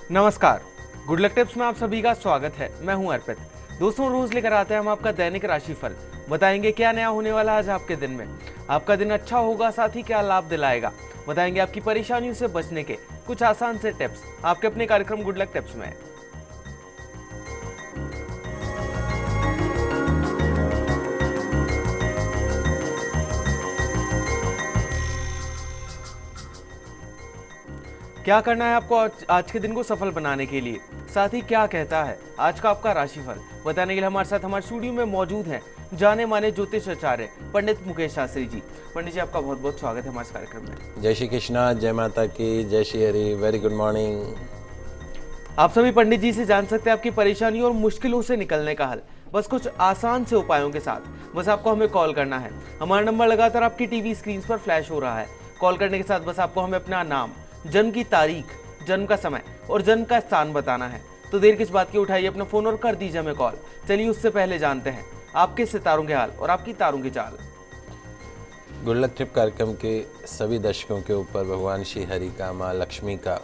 नमस्कार, good luck tips में आप सभी का स्वागत है। मैं हूं अर्पित। दोस्तों, रोज लेकर आते हैं हम आपका दैनिक राशिफल। बताएंगे क्या नया होने वाला है आज आपके दिन में। आपका दिन अच्छा होगा, साथ ही क्या लाभ दिलाएगा। बताएंगे आपकी परेशानियों से बचने के कुछ आसान से टिप्स आपके अपने कार्यक्रम गुड लक टिप्स में। क्या करना है आपको आज के दिन को सफल बनाने के लिए, साथ ही क्या कहता है आज का आपका राशिफल। बताने के लिए हमारे साथ हमारे स्टूडियो में मौजूद हैं जाने माने ज्योतिष आचार्य पंडित मुकेश शास्त्री जी। पंडित जी, आपका बहुत बहुत स्वागत है हमारे कार्यक्रम में। जय श्री कृष्णा, जय माता की, जय Shri Hari. Very good morning. आप सभी पंडित जी से जान सकते हैं आपकी परेशानियों और मुश्किलों से निकलने का हल, बस कुछ आसान से उपायों के साथ। बस आपको हमें कॉल करना है। हमारा नंबर लगातार आपकी टीवी स्क्रीन पर फ्लैश हो रहा है। कॉल करने के साथ बस आपको हमें अपना नाम, जन्म की तारीख, जन्म का समय और जन्म का स्थान बताना है। तो देर किस बात की, उठाइए अपना फोन और कर दीजिए हमें कॉल। चलिए उससे पहले जानते हैं आपके सितारों के हाल और आपकी तारों की चाल। गुड लक ट्रिप कार्यक्रम के सभी दर्शकों के ऊपर भगवान श्री हरि का, माँ लक्ष्मी का,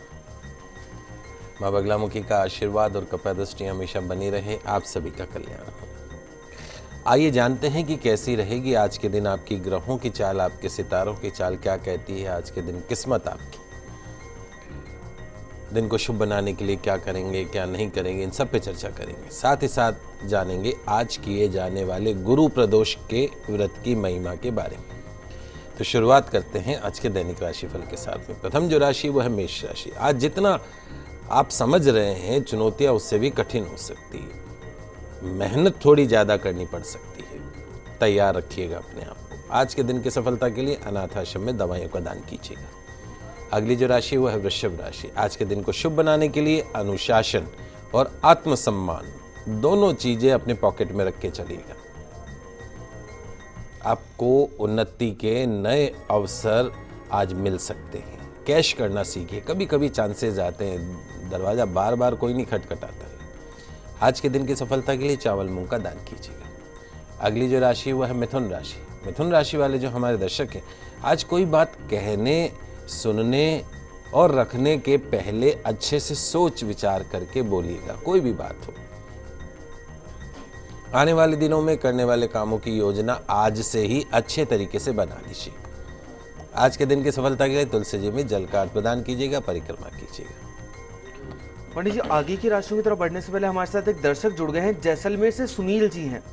माँ बगलामुखी का आशीर्वाद और कृपा दृष्टि हमेशा बनी रहे। आप सभी का कल्याण हो। आइए जानते हैं कि कैसी रहेगी आज के दिन आपकी ग्रहों की चाल, आपके सितारों की चाल क्या कहती है। आज के दिन किस्मत आपकी, दिन को शुभ बनाने के लिए क्या करेंगे, क्या नहीं करेंगे, इन सब पे चर्चा करेंगे। साथ ही साथ जानेंगे आज किए जाने वाले गुरु प्रदोष के व्रत की महिमा के बारे में। तो शुरुआत करते हैं आज के दैनिक राशिफल के साथ में। प्रथम जो राशि वो है मेष राशि। आज जितना आप समझ रहे हैं चुनौतियां उससे भी कठिन हो सकती है, मेहनत थोड़ी ज़्यादा करनी पड़ सकती है। तैयार रखिएगा अपने आप को। आज के दिन की सफलता के लिए अनाथ आश्रम में दवाइयों का दान कीजिएगा। अगली जो राशि वो है वृषभ राशि। आज के दिन को शुभ बनाने के लिए अनुशासन और आत्मसम्मान दोनों चीजें अपने पॉकेट में रख के चलिएगा। आपको उन्नति के नए अवसर आज मिल सकते हैं। कैश करना सीखिए। कभी कभी चांसेस आते हैं, दरवाजा बार बार कोई नहीं खटखटाता है। आज के दिन की सफलता के लिए चावल मूंग का दान कीजिएगा। अगली जो राशि वो है मिथुन राशि। मिथुन राशि वाले जो हमारे दर्शक हैं, आज कोई बात कहने, सुनने और रखने के पहले अच्छे से सोच विचार करके बोलिएगा। कोई भी बात हो, आने वाले दिनों में करने वाले कामों की योजना आज से ही अच्छे तरीके से बना लीजिए। आज के दिन की सफलता के लिए तुलसी जी में जल का अर्घ्य प्रदान कीजिएगा, परिक्रमा कीजिएगा। पंडित जी, आगे की राशियों की तरफ बढ़ने से पहले हमारे साथ एक दर्शक जुड़ गए हैं। जैसलमेर से सुनील जी हैं,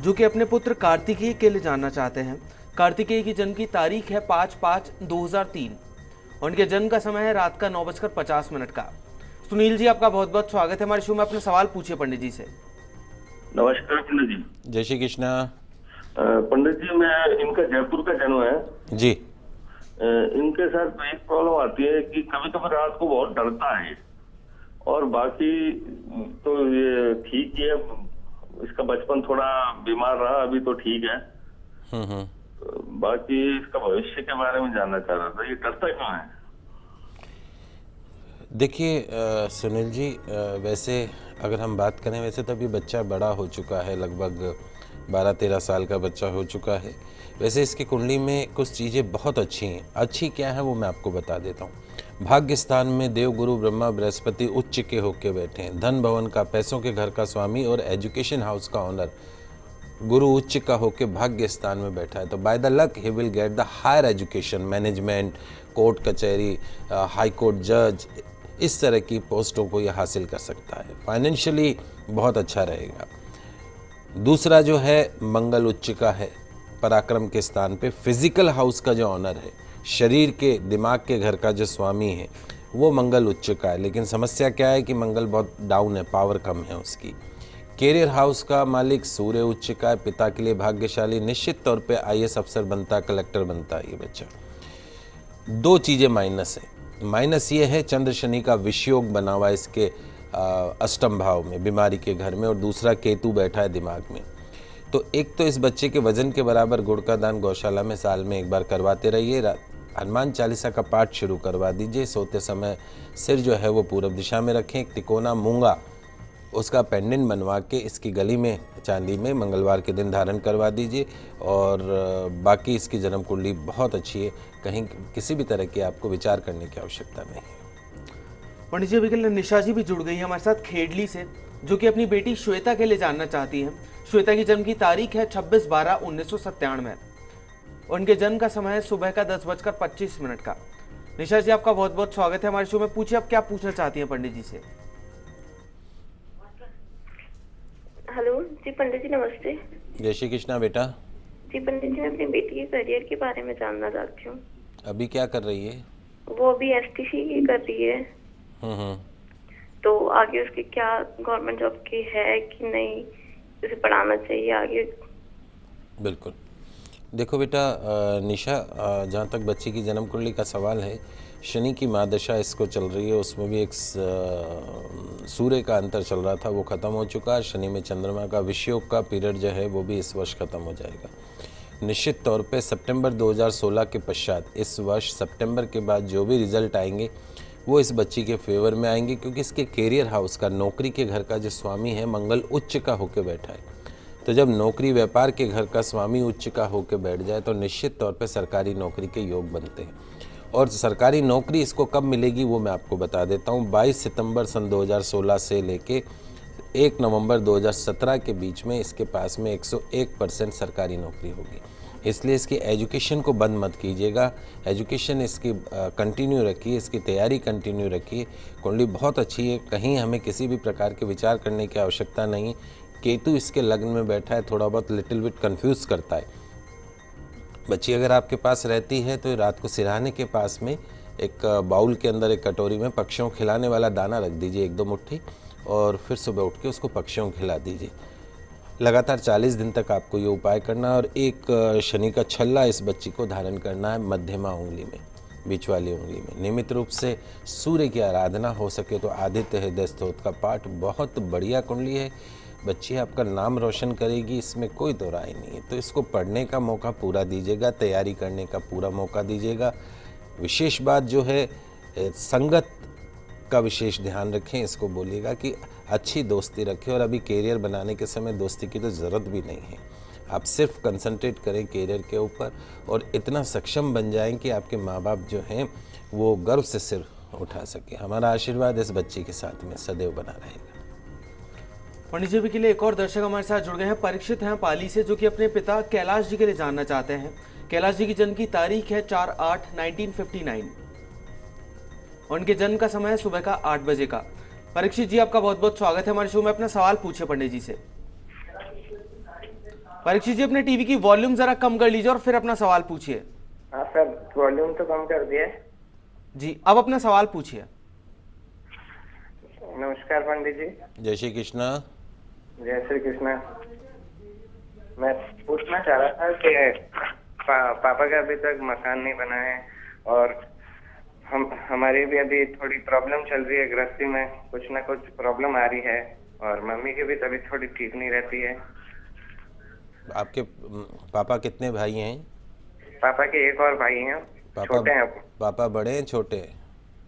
जो कि अपने पुत्र कार्तिकेय के लिए जानना चाहते हैं। कार्तिकेय की जन्म की तारीख है 5/5/2003 और उनके जन्म का समय है रात का 9:50 का। सुनील जी, आपका बहुत बहुत स्वागत है हमारे शो में। अपना सवाल पूछिए पंडित जी से। नमस्कार पंडित जी। जय श्री कृष्णा। पंडित जी, मैं इनका जयपुर का जन्म है जी। इनके साथ तो एक प्रॉब्लम आती है कि कभी कभी रात को बहुत डरता है, और बाकी तो ये ठीक ही है। इसका बचपन थोड़ा बीमार रहा, अभी तो ठीक है। बाकी इसका भविष्य के बारे में जानना चाह रहा था, ये डरता क्यों है? देखिए सुनील जी, वैसे अगर हम बात करें, वैसे तो अभी बच्चा बड़ा हो चुका है, लगभग 12-13 साल का बच्चा हो चुका है। वैसे इसकी कुंडली में कुछ चीज़ें बहुत अच्छी हैं। अच्छी क्या है वो मैं आपको बता देता हूँ। भाग्य स्थान में देवगुरु ब्रह्मा बृहस्पति उच्च के होके बैठे हैं। धन भवन का, पैसों के घर का स्वामी और एजुकेशन हाउस का ऑनर गुरु उच्च का होके भाग्य स्थान में बैठा है। तो by the luck he will get the higher education, management, court कचहरी, हाई कोर्ट जज, इस तरह की पोस्टों को यह हासिल कर सकता है। फाइनेंशियली बहुत अच्छा रहेगा। दूसरा जो है मंगल उच्च का है, पराक्रम के स्थान पे। फिजिकल हाउस का जो ऑनर है, शरीर के, दिमाग के घर का जो स्वामी है, वो मंगल उच्च का है। लेकिन समस्या क्या है कि मंगल बहुत डाउन है, पावर कम है उसकी। कैरियर हाउस का मालिक सूर्य उच्च का है। पिता के लिए भाग्यशाली, निश्चित तौर पे आईएएस अफसर बनता, कलेक्टर बनता है ये बच्चा। दो चीज़ें माइनस है। माइनस ये है चंद्र शनि का विषयोग बना हुआ इसके अष्टम भाव में, बीमारी के घर में, और दूसरा केतु बैठा है दिमाग में। तो एक तो इस बच्चे के वजन के बराबर गुड़ का दान गौशाला में साल में एक बार करवाते रहिए। हनुमान चालीसा का पाठ शुरू करवा दीजिए। सोते समय सिर जो है वो पूरब दिशा में रखें। एक तिकोना मूंगा उसका पेंडेंट बनवा के इसकी गली में चांदी में मंगलवार के दिन धारण करवा दीजिए। और बाकी इसकी जन्म कुंडली बहुत अच्छी है, कहीं किसी भी तरह की आपको विचार करने की आवश्यकता नहीं है। पंडित जी, अभी के लिए निशा जी भी जुड़ गई है हमारे साथ खेडली से, जो कि अपनी बेटी श्वेता के लिए जानना चाहती हैं। श्वेता की जन्म की तारीख है 26/12/1997। उनके जन्म का समय है सुबह का 10:25 का। निशा जी, आपका बहुत बहुत स्वागत है हमारे शो में। पूछिए, आप क्या पूछना चाहती हैं पंडित जी से। हेलो जी, पंडित जी नमस्ते। जय श्री कृष्णा बेटा। जी पंडित जी, मैं अपनी बेटी के करियर के बारे में जानना चाहती हूँ। अभी क्या कर रही है? वो अभी एसटीसी की कर रही है। हम्म। तो आगे उसकी क्या गवर्नमेंट जॉब की है कि नहीं, उसे पढ़ाना चाहिए आगे? बिल्कुल। देखो बेटा निशा, जहाँ तक बच्ची की जन्म कुंडली का सवाल है, शनि की महादशा इसको चल रही है, उसमें भी एक सूर्य का अंतर चल रहा था, वो ख़त्म हो चुका है। शनि में चंद्रमा का विषयोग का पीरियड जो है वो भी इस वर्ष ख़त्म हो जाएगा। निश्चित तौर पे सितंबर 2016 के पश्चात इस वर्ष सितंबर के बाद जो भी रिजल्ट आएंगे वो इस बच्ची के फेवर में आएंगे, क्योंकि इसके कैरियर हाउस का, नौकरी के घर का जो स्वामी है मंगल उच्च का होकर बैठा है। तो जब नौकरी व्यापार के घर का स्वामी उच्च का होकर बैठ जाए तो निश्चित तौर पे सरकारी नौकरी के योग बनते हैं। और सरकारी नौकरी इसको कब मिलेगी वो मैं आपको बता देता हूँ। 22 सितंबर सन 2016 से लेके 1 नवंबर 2017 के बीच में इसके पास में 101% सरकारी नौकरी होगी। इसलिए इसकी एजुकेशन को बंद मत कीजिएगा, एजुकेशन इसकी कंटिन्यू रखिए, इसकी तैयारी कंटिन्यू रखिए। कुंडली बहुत अच्छी है, कहीं हमें किसी भी प्रकार के विचार करने की आवश्यकता नहीं। केतु इसके लग्न में बैठा है, थोड़ा बहुत लिटिल बिट कंफ्यूज करता है। बच्ची अगर आपके पास रहती है तो रात को सिरहाने के पास में एक बाउल के अंदर, एक कटोरी में पक्षियों को खिलाने वाला दाना रख दीजिए, 1-2 मुट्ठी, और फिर सुबह उठ के उसको पक्षियों को खिला दीजिए। लगातार 40 दिन तक आपको ये उपाय करना है। और एक शनि का छल्ला इस बच्ची को धारण करना है मध्यमा उंगली में, बीच वाली उंगली में। नियमित रूप से सूर्य की आराधना, हो सके तो आदित्य हृदय स्तोत्र का पाठ। बहुत बढ़िया कुंडली है, बच्ची आपका नाम रोशन करेगी, इसमें कोई दो राय नहीं है। तो इसको पढ़ने का मौका पूरा दीजिएगा, तैयारी करने का पूरा मौका दीजिएगा। विशेष बात जो है, संगत का विशेष ध्यान रखें। इसको बोलिएगा कि अच्छी दोस्ती रखें, और अभी कैरियर बनाने के समय दोस्ती की तो ज़रूरत भी नहीं है। आप सिर्फ कंसंट्रेट करें कैरियर के ऊपर, और इतना सक्षम बन जाएं कि आपके माँ बाप जो हैं वो गर्व से सिर उठा सके। हमारा आशीर्वाद इस बच्ची के साथ में सदैव बना रहेगा। पंडित जी, अभी के लिए एक और दर्शक हमारे साथ जुड़ गए हैं। परीक्षित हैं पाली से, जो कि अपने पिता कैलाश जी के लिए जानना चाहते हैं। कैलाश जी की जन्म की तारीख है 4/8/1959। उनके जन्म का समय है सुबह का 8 बजे का। परीक्षित जी, आपका बहुत बहुत स्वागत है हमारे शो में। अपना सवाल पूछिए पंडित जी से। परीक्षित जी, अपने टीवी की वॉल्यूम जरा कम कर लीजिए और फिर अपना सवाल पूछिए। हाँ सर, वॉल्यूम तो कम कर दिया है जी, अब अपना सवाल पूछिए। नमस्कार पंडित जी। जय श्री कृष्णा। जय श्री कृष्णा। मैं पूछना चाह रहा था कि पापा का अभी तक मकान नहीं बना है, और हमारी भी अभी थोड़ी प्रॉब्लम चल रही है, गृहस्थी में कुछ ना कुछ प्रॉब्लम आ रही है, और मम्मी की भी तबीयत थोड़ी ठीक नहीं रहती है। आपके पापा कितने भाई हैं? पापा के एक और भाई हैं, छोटे हैं। पापा बड़े हैं छोटे हैं?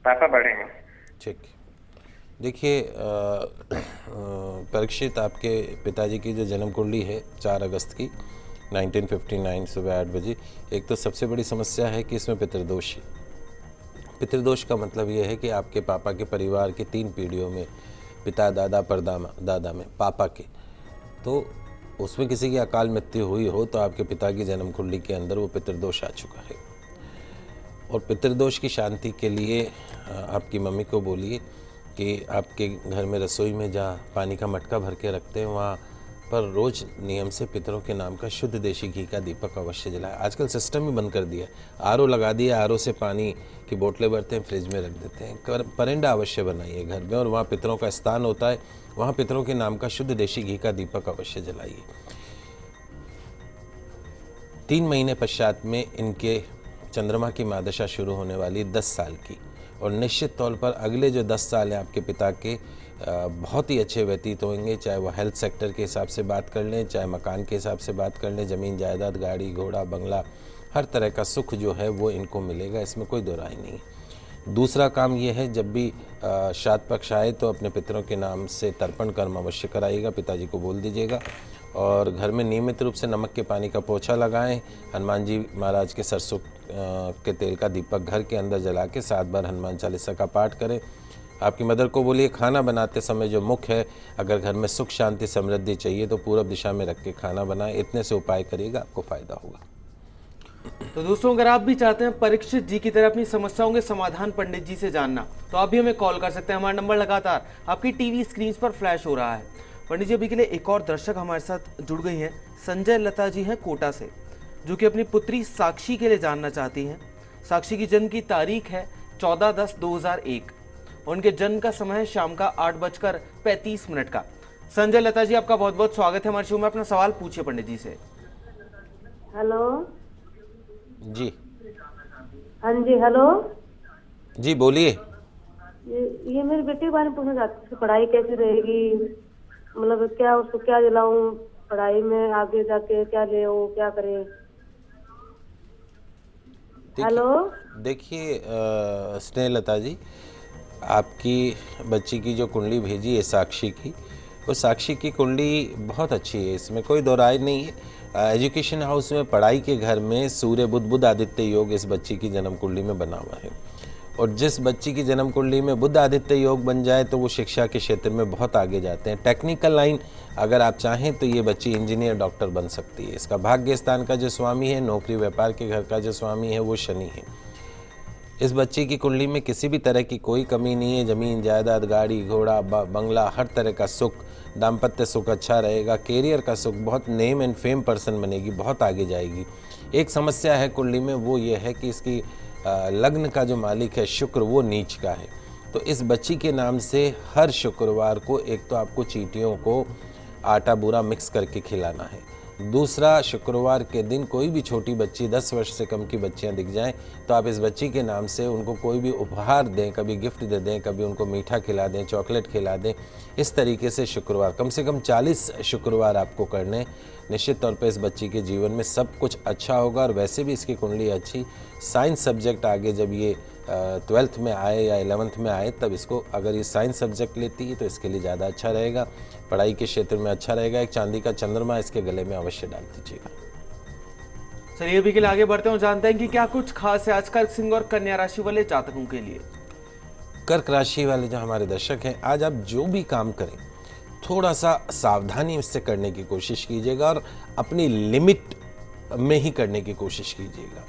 पापा बड़े हैं। ठीक। देखिए परीक्षित, आपके पिताजी की जो जन्म कुंडली है 4 अगस्त की 1959 सुबह 8 बजे, एक तो सबसे बड़ी समस्या है कि इसमें पितृदोष है। पितृदोष का मतलब ये है कि आपके पापा के परिवार की 3 पीढ़ियों में, पिता, दादा, दादा में पापा के, तो उसमें किसी की अकाल मृत्यु हुई हो तो आपके पिता की जन्म कुंडली के अंदर वो पितृदोष आ चुका है। और पितृदोष की शांति के लिए आपकी मम्मी को बोलिए कि आपके घर में रसोई में जहाँ पानी का मटका भर के रखते हैं वहाँ पर रोज़ नियम से पितरों के नाम का शुद्ध देशी घी का दीपक अवश्य जलाए। आजकल सिस्टम ही बंद कर दिया, आरओ लगा दिया, आरओ से पानी की बोतलें भरते हैं, फ्रिज में रख देते हैं। परिंदा अवश्य बनाइए घर में, और वहाँ पितरों का स्थान होता है, वहाँ पितरों के नाम का शुद्ध देशी घी का दीपक अवश्य जलाइए। 3 महीने पश्चात में इनके चंद्रमा की महादशा शुरू होने वाली 10 साल की, और निश्चित तौर पर अगले जो 10 साल हैं आपके पिता के बहुत ही अच्छे व्यतीत होंगे। चाहे वो हेल्थ सेक्टर के हिसाब से बात कर लें, चाहे मकान के हिसाब से बात कर लें, ज़मीन जायदाद, गाड़ी घोड़ा बंगला, हर तरह का सुख जो है वो इनको मिलेगा, इसमें कोई दो राय नहीं। दूसरा काम ये है, जब भी श्राद्ध पक्ष आए तो अपने पितरों के नाम से तर्पण कर्म अवश्य कराइएगा, पिताजी को बोल दीजिएगा। और घर में नियमित रूप से नमक के पानी का पोछा लगाएं। हनुमान जी महाराज के सरसों के तेल का दीपक घर के अंदर जला के 7 बार हनुमान चालीसा का पाठ करें। आपकी मदर को बोलिए खाना बनाते समय जो मुख है, अगर घर में सुख शांति समृद्धि चाहिए तो पूरब दिशा में रख के खाना बनाएं। इतने से उपाय करिएगा, आपको फायदा होगा। तो दोस्तों, अगर आप भी चाहते हैं परीक्षित जी की तरह अपनी समस्याओं के समाधान पंडित जी से जानना, तो आप भी हमें कॉल कर सकते हैं। हमारा नंबर लगातार आपकी टीवी स्क्रीन पर फ्लैश हो रहा है। पंडित जी, अभी के लिए एक और दर्शक हमारे साथ जुड़ गई हैं। संजय लता जी हैं कोटा से, जो कि अपनी पुत्री साक्षी के लिए जानना चाहती हैं। साक्षी की जन्म की तारीख है 14/10/2001। उनके जन्म का समय है शाम का 8:35 का। संजय लता जी, आपका बहुत बहुत स्वागत है हमारे शो में। अपना सवाल पूछिए पंडित जी से। हेलो जी हाँ जी हेलो। जी बोलिए। ये मेरी बेटी के बारे में पूछना चाहती थी, पढ़ाई कैसी रहेगी, मतलब क्या उसको क्या दिलाऊं पढ़ाई में, आगे जाके क्या ले क्या करे। हेलो देखिए स्नेहलता जी, आपकी बच्ची की जो कुंडली भेजी है साक्षी की, वो साक्षी की कुंडली बहुत अच्छी है, इसमें कोई दो राय नहीं है। एजुकेशन हाउस में, पढ़ाई के घर में सूर्य बुध बुध आदित्य योग इस बच्ची की जन्म कुंडली में बना हुआ है। और जिस बच्ची की जन्म कुंडली में बुध आदित्य योग बन जाए तो वो शिक्षा के क्षेत्र में बहुत आगे जाते हैं। टेक्निकल लाइन अगर आप चाहें तो ये बच्ची इंजीनियर, डॉक्टर बन सकती है। इसका भाग्य स्थान का जो स्वामी है, नौकरी व्यापार के घर का जो स्वामी है, वो शनि है। इस बच्ची की कुंडली में किसी भी तरह की कोई कमी नहीं है। जमीन जायदाद, गाड़ी घोड़ा, बंगला, हर तरह का सुख, दाम्पत्य सुख अच्छा रहेगा। कैरियर का सुख, बहुत नेम एंड फेम पर्सन बनेगी, बहुत आगे जाएगी। एक समस्या है कुंडली में, वो ये है कि इसकी लग्न का जो मालिक है शुक्र, वो नीच का है। तो इस बच्ची के नाम से हर शुक्रवार को एक तो आपको चींटियों को आटा बूरा मिक्स करके खिलाना है। दूसरा, शुक्रवार के दिन कोई भी छोटी बच्ची, 10 वर्ष से कम की बच्चियां दिख जाएं तो आप इस बच्ची के नाम से उनको कोई भी उपहार दें, कभी गिफ्ट दे दें, कभी उनको मीठा खिला दें, चॉकलेट खिला दें। इस तरीके से शुक्रवार, कम से कम 40 शुक्रवार आपको करने। निश्चित तौर पे इस बच्ची के जीवन में सब कुछ अच्छा होगा। और वैसे भी इसकी कुंडली अच्छी, साइंस सब्जेक्ट आगे जब ये 12th में आए या 11th में आए, तब इसको अगर ये साइंस सब्जेक्ट लेती है तो इसके लिए ज़्यादा अच्छा रहेगा, पढ़ाई के क्षेत्र में अच्छा रहेगा। एक चांदी का चंद्रमा इसके गले में अवश्य डाल दीजिएगा। चलिए अभी के लिए आगे बढ़ते हैं और जानते हैं कि क्या कुछ खास है आज कर्क सिंह और कन्या राशि वाले जातकों के लिए। कर्क राशि वाले जो हमारे दर्शक हैं, आज आप जो भी काम करें थोड़ा सा सावधानी से करने की कोशिश कीजिएगा और अपनी लिमिट में ही करने की कोशिश कीजिएगा।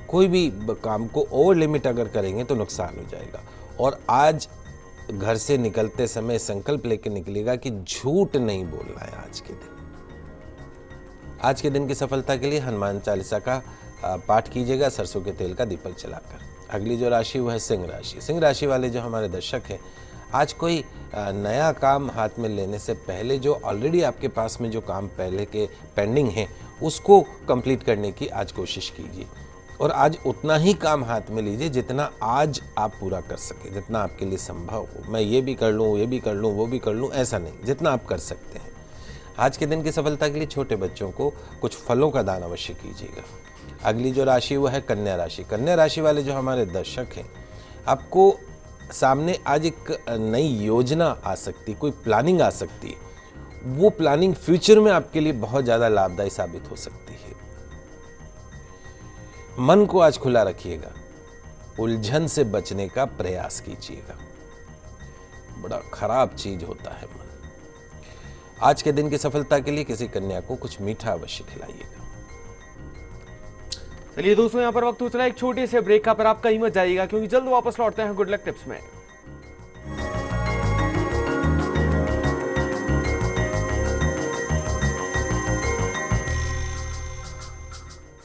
कोई भी काम को ओवर लिमिट अगर करेंगे तो नुकसान हो जाएगा। और आज घर से निकलते समय संकल्प लेकर निकलिएगा कि झूठ नहीं बोलना है आज के दिन। आज के दिन की सफलता के लिए हनुमान चालीसा का पाठ कीजिएगा सरसों के तेल का दीपक जलाकर। अगली जो राशि वो है सिंह राशि। सिंह राशि वाले जो हमारे दर्शक हैं, आज कोई नया काम हाथ में लेने से पहले जो ऑलरेडी आपके पास में जो काम पहले के पेंडिंग हैं उसको कंप्लीट करने की आज कोशिश कीजिए। और आज उतना ही काम हाथ में लीजिए जितना आज आप पूरा कर सके, जितना आपके लिए संभव हो। मैं ये भी कर लूँ, ये भी कर लूँ, वो भी कर लूँ, ऐसा नहीं, जितना आप कर सकते हैं। आज के दिन की सफलता के लिए छोटे बच्चों को कुछ फलों का दान अवश्य कीजिएगा। अगली जो राशि वो है कन्या राशि। कन्या राशि वाले जो हमारे दर्शक हैं, आपको सामने आज एक नई योजना आ सकती, कोई प्लानिंग आ सकती है। वो प्लानिंग फ्यूचर में आपके लिए बहुत ज़्यादा लाभदायी साबित हो सकती है। मन को आज खुला रखिएगा, उलझन से बचने का प्रयास कीजिएगा। बड़ा खराब चीज होता है मन। आज के दिन की सफलता के लिए किसी कन्या को कुछ मीठा अवश्य खिलाइएगा। चलिए दोस्तों, यहाँ पर वक्त हो चला एक छोटे से ब्रेक का, पर आप कहीं मत जाइएगा क्योंकि जल्द वापस लौटते हैं गुड लक टिप्स में।